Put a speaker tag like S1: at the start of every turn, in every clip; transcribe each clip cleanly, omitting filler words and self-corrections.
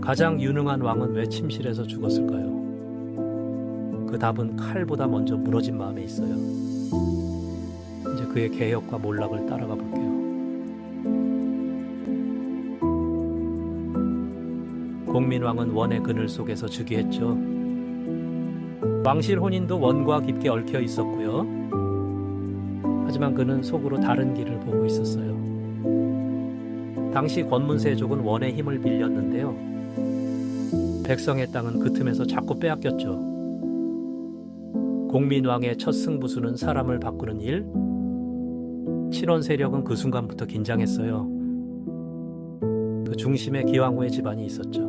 S1: 가장 유능한 왕은 왜 침실에서 죽었을까요? 그 답은 칼보다 먼저 무너진 마음에 있어요. 이제 그의 개혁과 몰락을 따라가 볼게요. 공민왕은 원의 그늘 속에서 즉위했죠. 왕실 혼인도 원과 깊게 얽혀 있었고요. 하지만 그는 속으로 다른 길을 보고 있었어요. 당시 권문세족은 원의 힘을 빌렸는데요. 백성의 땅은 그 틈에서 자꾸 빼앗겼죠. 공민왕의 첫 승부수는 사람을 바꾸는 일. 친원 세력은 그 순간부터 긴장했어요. 그 중심에 기왕후의 집안이 있었죠.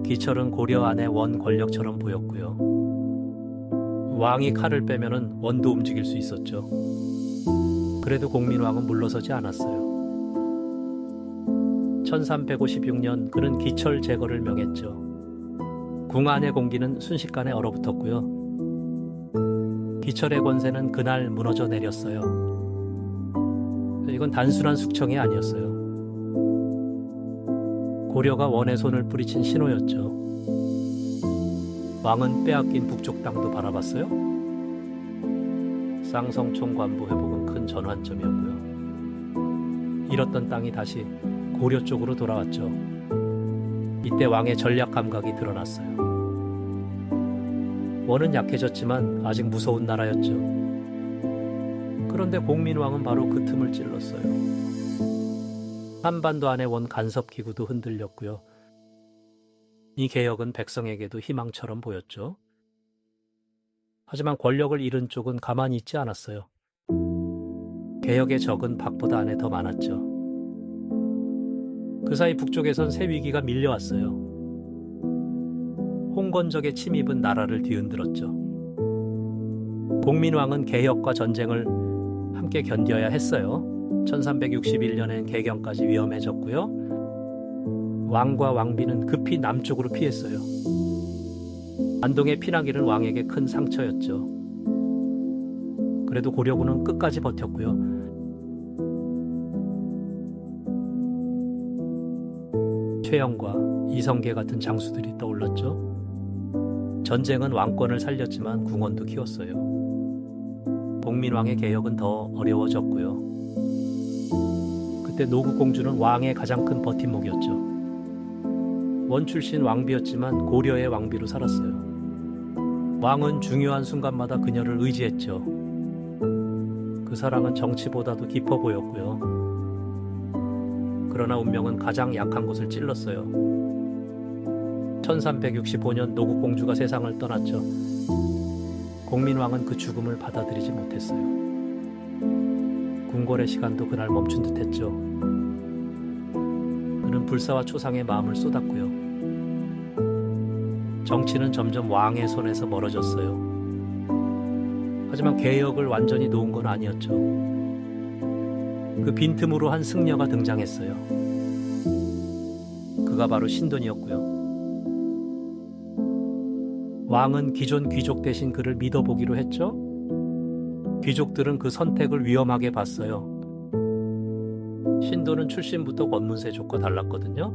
S1: 기철은 고려 안의 원 권력처럼 보였고요. 왕이 칼을 빼면은 원도 움직일 수 있었죠. 그래도 공민왕은 물러서지 않았어요. 1356년 그는 기철 제거를 명했죠. 궁 안의 공기는 순식간에 얼어붙었고요. 기철의 권세는 그날 무너져 내렸어요. 이건 단순한 숙청이 아니었어요. 고려가 원의 손을 뿌리친 신호였죠. 왕은 빼앗긴 북쪽 땅도 바라봤어요. 쌍성 총관부 회복은 큰 전환점이었고요. 잃었던 땅이 다시 고려 쪽으로 돌아왔죠. 이때 왕의 전략 감각이 드러났어요. 원은 약해졌지만 아직 무서운 나라였죠. 그런데 공민왕은 바로 그 틈을 찔렀어요. 한반도 안의 원 간섭 기구도 흔들렸고요. 이 개혁은 백성에게도 희망처럼 보였죠. 하지만 권력을 잃은 쪽은 가만히 있지 않았어요. 개혁의 적은 박보다 안에 더 많았죠. 그 사이 북쪽에선 새 위기가 밀려왔어요. 홍건적의 침입은 나라를 뒤흔들었죠. 공민왕은 개혁과 전쟁을 함께 견뎌야 했어요. 1361년엔 개경까지 위험해졌고요. 왕과 왕비는 급히 남쪽으로 피했어요. 안동의 피나기는 왕에게 큰 상처였죠. 그래도 고려군은 끝까지 버텼고요. 최영과 이성계 같은 장수들이 떠올랐죠. 전쟁은 왕권을 살렸지만 궁원도 키웠어요. 공민왕의 개혁은 더 어려워졌고요. 그때 노국공주는 왕의 가장 큰 버팀목이었죠. 원 출신 왕비였지만 고려의 왕비로 살았어요. 왕은 중요한 순간마다 그녀를 의지했죠. 그 사랑은 정치보다도 깊어 보였고요. 그러나 운명은 가장 약한 곳을 찔렀어요. 1365년 노국공주가 세상을 떠났죠. 공민왕은 그 죽음을 받아들이지 못했어요. 궁궐의 시간도 그날 멈춘 듯했죠. 그는 불사와 초상의 마음을 쏟았고요. 정치는 점점 왕의 손에서 멀어졌어요. 하지만 개혁을 완전히 놓은 건 아니었죠. 그 빈틈으로 한 승려가 등장했어요. 그가 바로 신돈이었고요. 왕은 기존 귀족 대신 그를 믿어보기로 했죠. 귀족들은 그 선택을 위험하게 봤어요. 신돈은 출신부터 권문세족과 달랐거든요.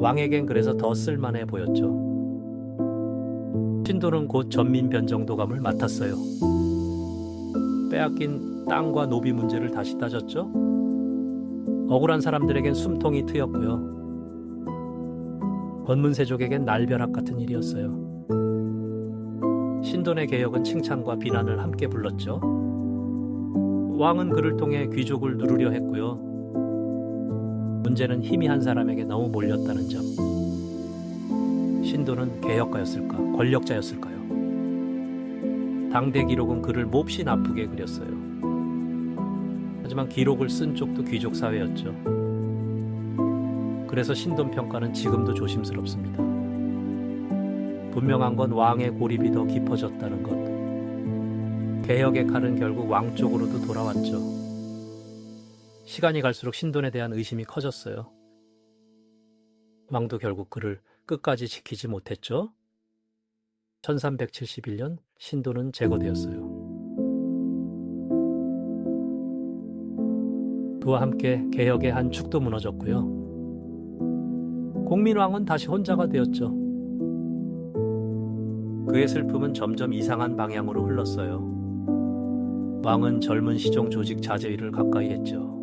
S1: 왕에겐 그래서 더 쓸만해 보였죠. 신돈은 곧 전민 변정도감을 맡았어요. 빼앗긴 땅과 노비 문제를 다시 따졌죠. 억울한 사람들에겐 숨통이 트였고요. 권문세족에겐 날벼락 같은 일이었어요. 신돈의 개혁은 칭찬과 비난을 함께 불렀죠. 왕은 그를 통해 귀족을 누르려 했고요. 문제는 힘이 한 사람에게 너무 몰렸다는 점. 신돈은 개혁가였을까? 권력자였을까요? 당대 기록은 그를 몹시 나쁘게 그렸어요. 하지만 기록을 쓴 쪽도 귀족 사회였죠. 그래서 신돈 평가는 지금도 조심스럽습니다. 분명한 건 왕의 고립이 더 깊어졌다는 것. 개혁의 칼은 결국 왕 쪽으로도 돌아왔죠. 시간이 갈수록 신돈에 대한 의심이 커졌어요. 왕도 결국 그를 끝까지 지키지 못했죠. 1371년 신돈은 제거되었어요. 그와 함께 개혁의 한 축도 무너졌고요. 공민왕은 다시 혼자가 되었죠. 그의 슬픔은 점점 이상한 방향으로 흘렀어요. 왕은 젊은 시종 조직 자제위를 가까이 했죠.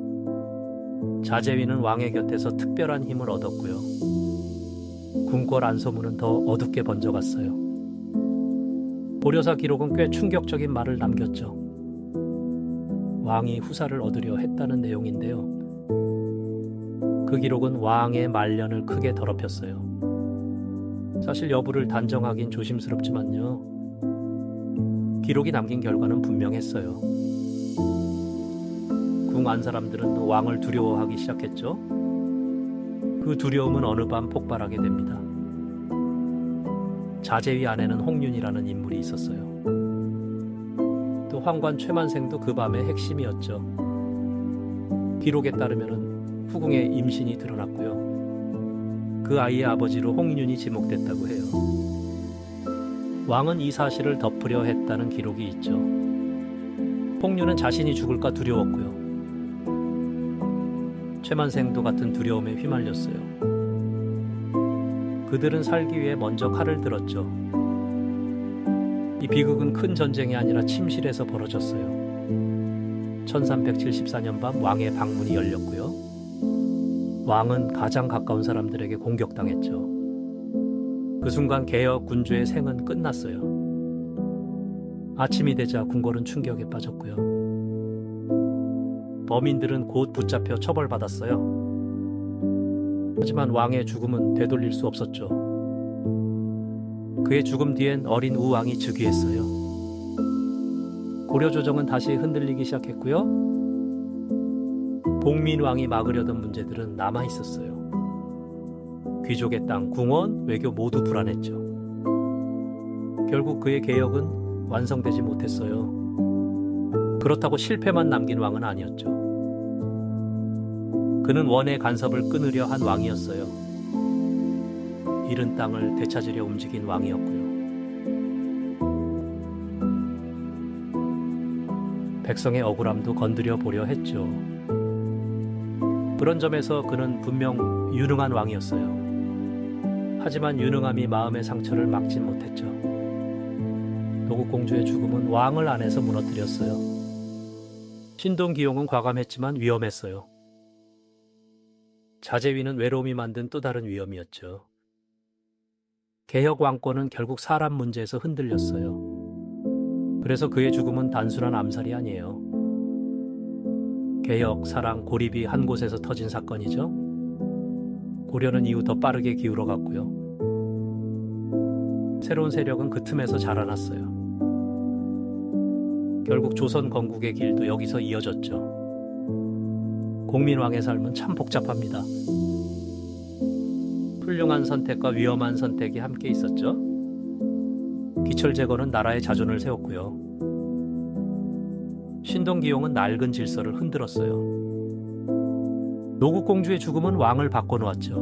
S1: 자제위는 왕의 곁에서 특별한 힘을 얻었고요. 궁궐 안소문은 더 어둡게 번져갔어요. 고려사 기록은 꽤 충격적인 말을 남겼죠. 왕이 후사를 얻으려 했다는 내용인데요. 그 기록은 왕의 말년을 크게 더럽혔어요. 사실 여부를 단정하긴 조심스럽지만요. 기록이 남긴 결과는 분명했어요. 궁 안 사람들은 왕을 두려워하기 시작했죠. 그 두려움은 어느 밤 폭발하게 됩니다. 자제위 안에는 홍윤이라는 인물이 있었어요. 또 황관 최만생도 그 밤의 핵심이었죠. 기록에 따르면 후궁의 임신이 드러났고요. 그 아이의 아버지로 홍윤이 지목됐다고 해요. 왕은 이 사실을 덮으려 했다는 기록이 있죠. 홍윤은 자신이 죽을까 두려웠고요. 최만생도 같은 두려움에 휘말렸어요. 그들은 살기 위해 먼저 칼을 들었죠. 이 비극은 큰 전쟁이 아니라 침실에서 벌어졌어요. 1374년 밤 왕의 방문이 열렸고요. 왕은 가장 가까운 사람들에게 공격당했죠. 그 순간 개혁 군주의 생은 끝났어요. 아침이 되자 궁궐은 충격에 빠졌고요. 범인들은 곧 붙잡혀 처벌받았어요. 하지만 왕의 죽음은 되돌릴 수 없었죠. 그의 죽음 뒤엔 어린 우왕이 즉위했어요. 고려 조정은 다시 흔들리기 시작했고요. 복민왕이 막으려던 문제들은 남아 있었어요. 귀족의 땅, 궁원, 외교 모두 불안했죠. 결국 그의 개혁은 완성되지 못했어요. 그렇다고 실패만 남긴 왕은 아니었죠. 그는 원의 간섭을 끊으려 한 왕이었어요. 잃은 땅을 되찾으려 움직인 왕이었고요. 백성의 억울함도 건드려 보려 했죠. 그런 점에서 그는 분명 유능한 왕이었어요. 하지만 유능함이 마음의 상처를 막진 못했죠. 노국공주의 죽음은 왕을 안에서 무너뜨렸어요. 신동기용은 과감했지만 위험했어요. 자제위는 외로움이 만든 또 다른 위험이었죠. 개혁 왕권은 결국 사람 문제에서 흔들렸어요. 그래서 그의 죽음은 단순한 암살이 아니에요. 개혁, 사랑, 고립이 한 곳에서 터진 사건이죠. 고려는 이후 더 빠르게 기울어갔고요. 새로운 세력은 그 틈에서 자라났어요. 결국 조선 건국의 길도 여기서 이어졌죠. 공민왕의 삶은 참 복잡합니다. 훌륭한 선택과 위험한 선택이 함께 있었죠. 기철제거는 나라의 자존을 세웠고요. 신동기용은 낡은 질서를 흔들었어요. 노국공주의 죽음은 왕을 바꿔놓았죠.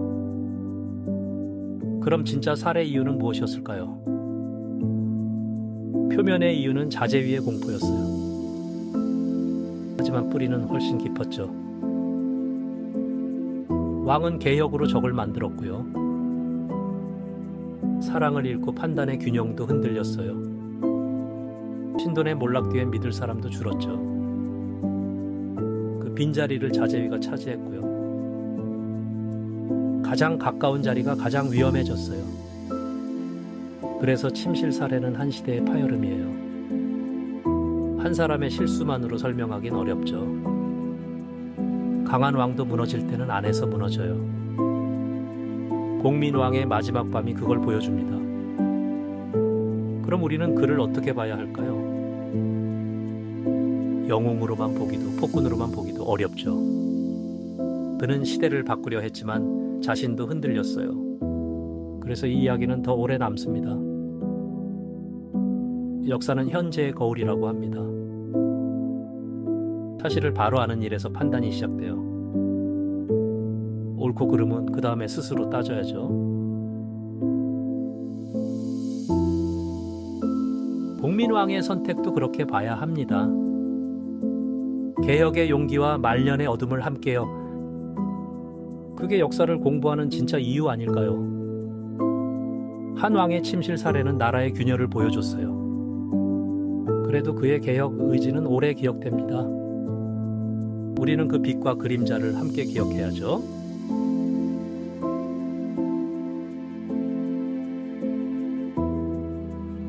S1: 그럼 진짜 살해 이유는 무엇이었을까요? 표면의 이유는 자제위의 공포였어요. 하지만 뿌리는 훨씬 깊었죠. 왕은 개혁으로 적을 만들었고요. 사랑을 잃고 판단의 균형도 흔들렸어요. 신돈의 몰락 뒤엔 믿을 사람도 줄었죠. 그 빈자리를 자제위가 차지했고요. 가장 가까운 자리가 가장 위험해졌어요. 그래서 침실 사례는 한 시대의 파열음이에요. 한 사람의 실수만으로 설명하긴 어렵죠. 강한 왕도 무너질 때는 안에서 무너져요. 공민왕의 마지막 밤이 그걸 보여줍니다. 그럼 우리는 그를 어떻게 봐야 할까요? 영웅으로만 보기도 폭군으로만 보기도 어렵죠. 그는 시대를 바꾸려 했지만 자신도 흔들렸어요. 그래서 이 이야기는 더 오래 남습니다. 역사는 현재의 거울이라고 합니다. 사실을 바로 아는 일에서 판단이 시작돼요. 옳고 그름은 그 다음에 스스로 따져야죠. 공민왕의 선택도 그렇게 봐야 합니다. 개혁의 용기와 말년의 어둠을 함께요. 그게 역사를 공부하는 진짜 이유 아닐까요? 한 왕의 침실 사례는 나라의 균열을 보여줬어요. 그래도 그의 개혁 의지는 오래 기억됩니다. 우리는 그 빛과 그림자를 함께 기억해야죠.